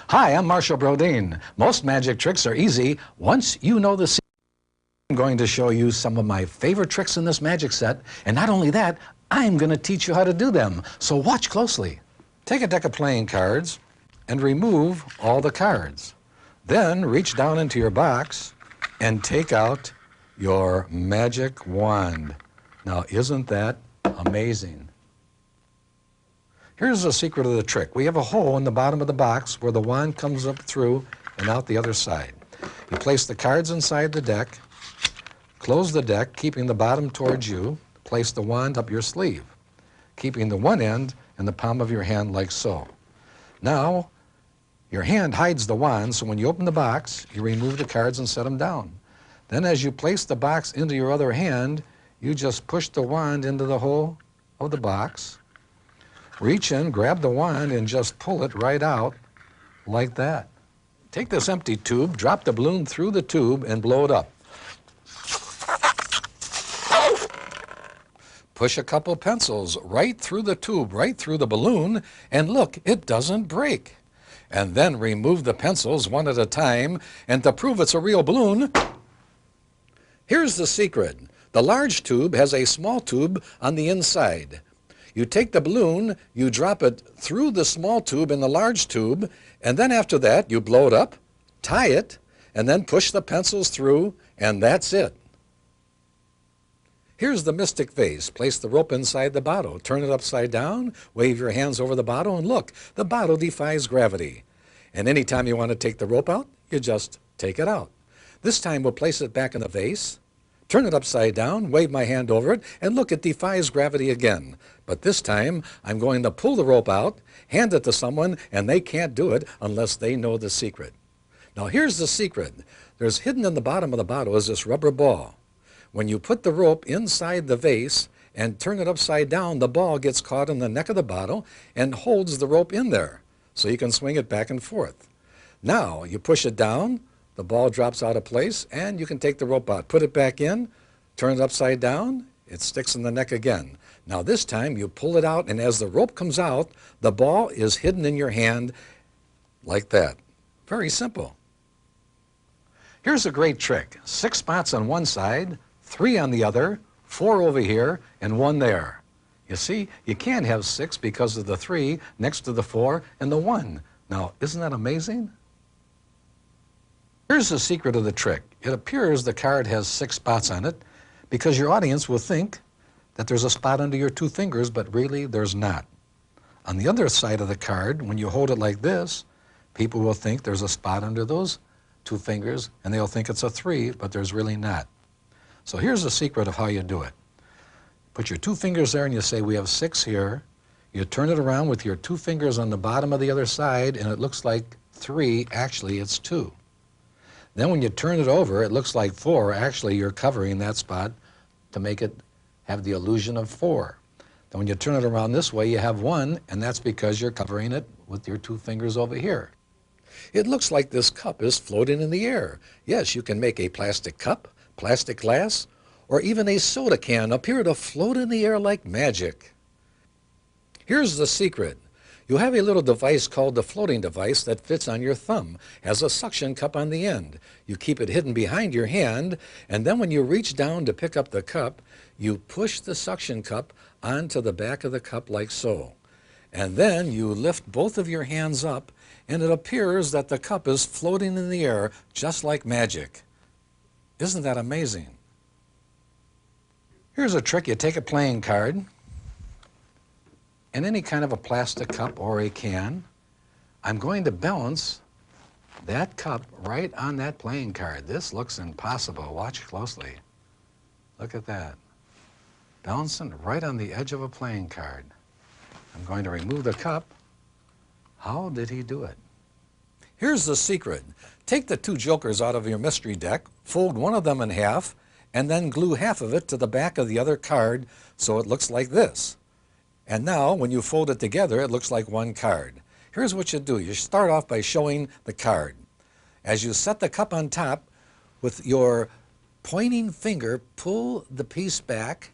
Hi, I'm Marshall Brodien. Most magic tricks are easy once you know the secret. I'm going to show you some of my favorite tricks in this magic set, and not only that, I'm going to teach you how to do them. So watch closely. Take a deck of playing cards and remove all the cards. Then reach down into your box and take out your magic wand. Now, isn't that amazing? Here's the secret of the trick. We have a hole in the bottom of the box where the wand comes up through and out the other side. You place the cards inside the deck, close the deck, keeping the bottom towards you, place the wand up your sleeve, keeping the one end in the palm of your hand like so. Now, your hand hides the wand, so when you open the box, you remove the cards and set them down. Then as you place the box into your other hand, you just push the wand into the hole of the box, reach in, grab the wand, and just pull it right out like that. Take this empty tube, drop the balloon through the tube, and blow it up. Push a couple pencils right through the tube, right through the balloon, and look, it doesn't break. And then remove the pencils one at a time, and to prove it's a real balloon, here's the secret. The large tube has a small tube on the inside. You take the balloon, you drop it through the small tube in the large tube, and then after that you blow it up, tie it, and then push the pencils through, and that's it. Here's the mystic vase. Place the rope inside the bottle. Turn it upside down, wave your hands over the bottle, and look, the bottle defies gravity. And anytime you want to take the rope out, you just take it out. This time we'll place it back in the vase, turn it upside down, wave my hand over it, and look, it defies gravity again. But this time, I'm going to pull the rope out, hand it to someone, and they can't do it unless they know the secret. Now here's the secret. There's hidden in the bottom of the bottle is this rubber ball. When you put the rope inside the vase and turn it upside down, the ball gets caught in the neck of the bottle and holds the rope in there, so you can swing it back and forth. Now, you push it down, the ball drops out of place, and you can take the rope out. Put it back in, turn it upside down, it sticks in the neck again. Now this time you pull it out, and as the rope comes out, the ball is hidden in your hand like that. Very simple. Here's a great trick. 6 spots on one side, 3 on the other, 4 over here, and 1 there. You see, you can't have 6 because of the 3 next to the 4 and the 1. Now, isn't that amazing? Here's the secret of the trick. It appears the card has 6 spots on it because your audience will think that there's a spot under your 2 fingers, but really there's not. On the other side of the card, when you hold it like this, people will think there's a spot under those 2 fingers, and they'll think it's a 3, but there's really not. So here's the secret of how you do it. Put your 2 fingers there and you say, we have 6 here. You turn it around with your 2 fingers on the bottom of the other side, and it looks like 3. Actually, it's 2. Then when you turn it over, it looks like 4. Actually, you're covering that spot to make it have the illusion of 4. Then when you turn it around this way, you have 1, and that's because you're covering it with your 2 fingers over here. It looks like this cup is floating in the air. Yes, you can make a plastic cup, plastic glass, or even a soda can appear to float in the air like magic. Here's the secret. You have a little device called the floating device that fits on your thumb, has a suction cup on the end. You keep it hidden behind your hand, and then when you reach down to pick up the cup, you push the suction cup onto the back of the cup like so. And then you lift both of your hands up, and it appears that the cup is floating in the air just like magic. Isn't that amazing? Here's a trick. You take a playing card and any kind of a plastic cup or a can. I'm going to balance that cup right on that playing card. This looks impossible. Watch closely. Look at that. Balancing right on the edge of a playing card. I'm going to remove the cup. How did he do it? Here's the secret. Take the 2 jokers out of your mystery deck, fold one of them in half, and then glue half of it to the back of the other card so it looks like this. And now, when you fold it together, it looks like 1 card. Here's what you do. You start off by showing the card. As you set the cup on top, with your pointing finger, pull the piece back,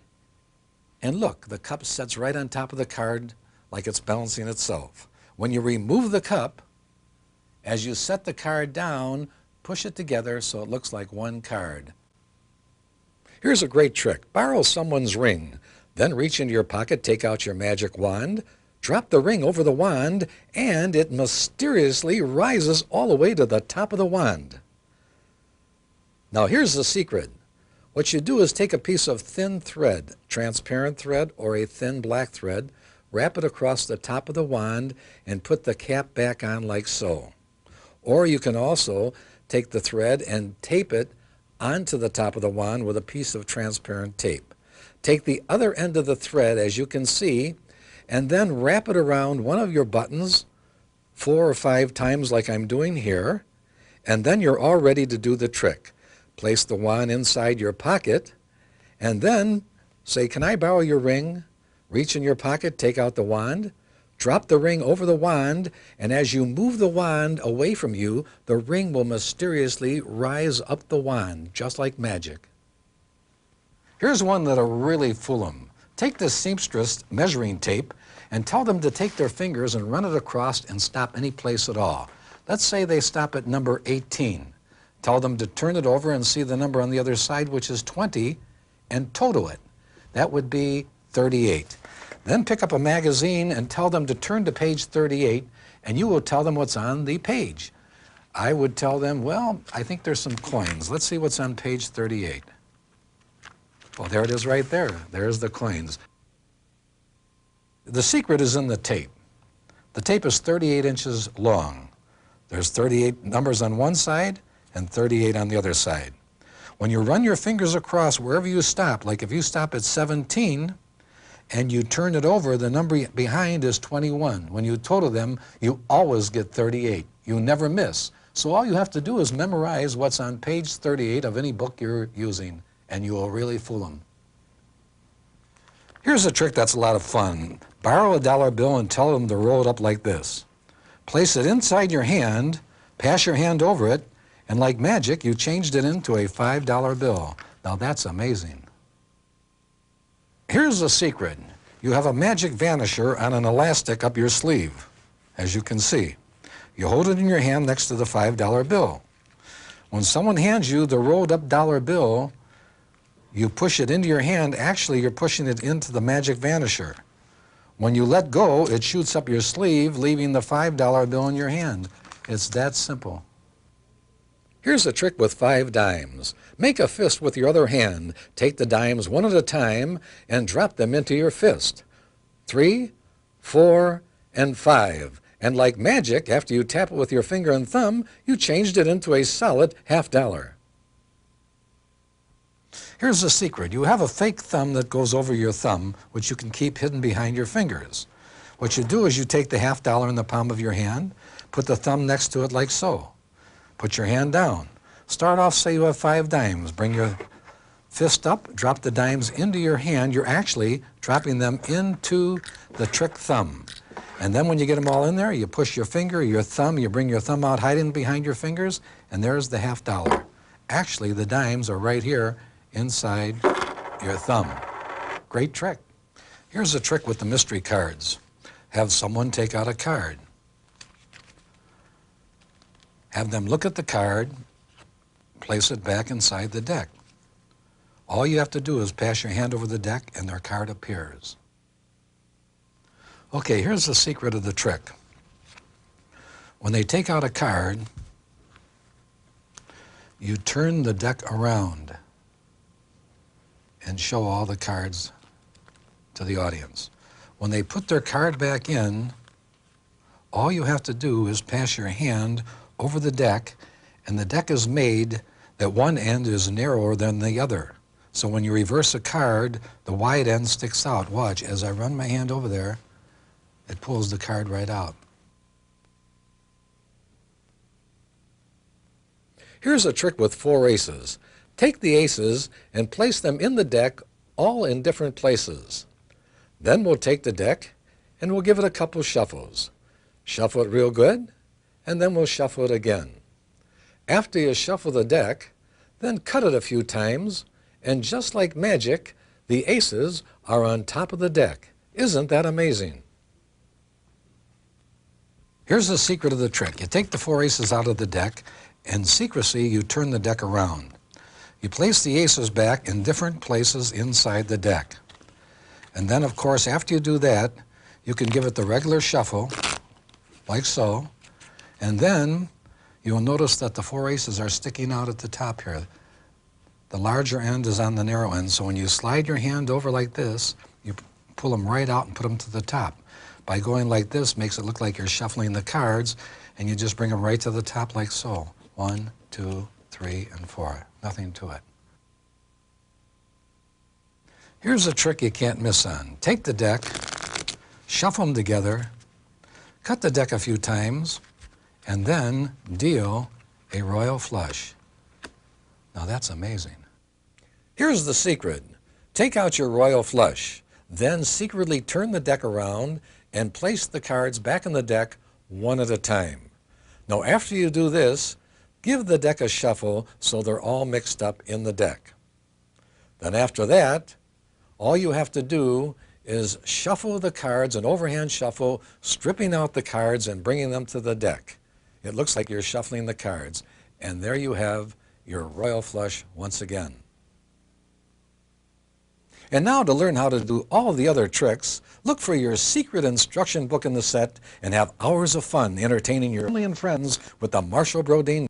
and look, the cup sets right on top of the card like it's balancing itself. When you remove the cup, As you set the card down, push it together so it looks like one card. Here's a great trick. Borrow someone's ring. Then reach into your pocket, take out your magic wand, drop the ring over the wand, and it mysteriously rises all the way to the top of the wand. Now here's the secret. What you do is take a piece of thin thread, transparent thread or a thin black thread, wrap it across the top of the wand, and put the cap back on like so. Or you can also take the thread and tape it onto the top of the wand with a piece of transparent tape. Take the other end of the thread, as you can see, and then wrap it around one of your buttons 4 or 5 times like I'm doing here, and then you're all ready to do the trick. Place the wand inside your pocket, and then say, "Can I borrow your ring?" Reach in your pocket, take out the wand, drop the ring over the wand, and as you move the wand away from you, the ring will mysteriously rise up the wand, just like magic. Here's one that'll really fool them. Take this seamstress measuring tape and tell them to take their fingers and run it across and stop any place at all. Let's say they stop at number 18. Tell them to turn it over and see the number on the other side, which is 20, and total it. That would be 38. Then pick up a magazine and tell them to turn to page 38, and you will tell them what's on the page. I would tell them, well, I think there's some coins. Let's see what's on page 38. Well, there it is right there. There's the coins. The secret is in the tape. The tape is 38 inches long. There's 38 numbers on one side and 38 on the other side. When you run your fingers across wherever you stop, like if you stop at 17 and you turn it over, the number behind is 21. When you total them, you always get 38. You never miss. So all you have to do is memorize what's on page 38 of any book you're using, and you will really fool them. Here's a trick that's a lot of fun. Borrow a dollar bill and tell them to roll it up like this. Place it inside your hand, pass your hand over it, and like magic, you changed it into a $5 bill. Now that's amazing. Here's the secret. You have a magic vanisher on an elastic up your sleeve, as you can see. You hold it in your hand next to the $5 bill. When someone hands you the rolled up dollar bill, you push it into your hand. Actually, you're pushing it into the magic vanisher. When you let go, it shoots up your sleeve, leaving the $5 bill in your hand. It's that simple. Here's a trick with 5 dimes. Make a fist with your other hand. Take the dimes one at a time and drop them into your fist. 3, 4, and 5. And like magic, after you tap it with your finger and thumb, you changed it into a solid $50. Here's the secret. You have a fake thumb that goes over your thumb, which you can keep hidden behind your fingers. What you do is you take the $50 in the palm of your hand, put the thumb next to it like so. Put your hand down. Start off, say you have 5 dimes. Bring your fist up, drop the dimes into your hand. You're actually dropping them into the trick thumb. And then when you get them all in there, you push your finger, your thumb, you bring your thumb out hiding behind your fingers, and there's the $50. Actually, the dimes are right here inside your thumb. Great trick. Here's a trick with the mystery cards. Have someone take out a card. Have them look at the card, place it back inside the deck. All you have to do is pass your hand over the deck and their card appears. Okay, here's the secret of the trick. When they take out a card, you turn the deck around and show all the cards to the audience. When they put their card back in, all you have to do is pass your hand over the deck, and the deck is made that one end is narrower than the other. So when you reverse a card, the wide end sticks out. Watch, as I run my hand over there, it pulls the card right out. Here's a trick with 4 aces. Take the aces and place them in the deck, all in different places. Then we'll take the deck and we'll give it a couple shuffles. Shuffle it real good, and then we'll shuffle it again. After you shuffle the deck, then cut it a few times, and just like magic, the aces are on top of the deck. Isn't that amazing? Here's the secret of the trick. You take the 4 aces out of the deck, and secrecy, you turn the deck around. You place the aces back in different places inside the deck. And then, of course, after you do that, you can give it the regular shuffle, like so, and then you'll notice that the 4 aces are sticking out at the top here. The larger end is on the narrow end, so when you slide your hand over like this, you pull them right out and put them to the top. By going like this, makes it look like you're shuffling the cards, and you just bring them right to the top like so. 1, 2, 3, and 4. Nothing to it. Here's a trick you can't miss on. Take the deck, shuffle them together, cut the deck a few times, and then deal a royal flush. Now that's amazing. Here's the secret. Take out your royal flush, then secretly turn the deck around and place the cards back in the deck one at a time. Now after you do this, give the deck a shuffle so they're all mixed up in the deck. Then after that, all you have to do is shuffle the cards, an overhand shuffle, stripping out the cards and bringing them to the deck. It looks like you're shuffling the cards, and there you have your royal flush once again. And now to learn how to do all the other tricks, look for your secret instruction book in the set and have hours of fun entertaining your family and friends with the Marshall Brodien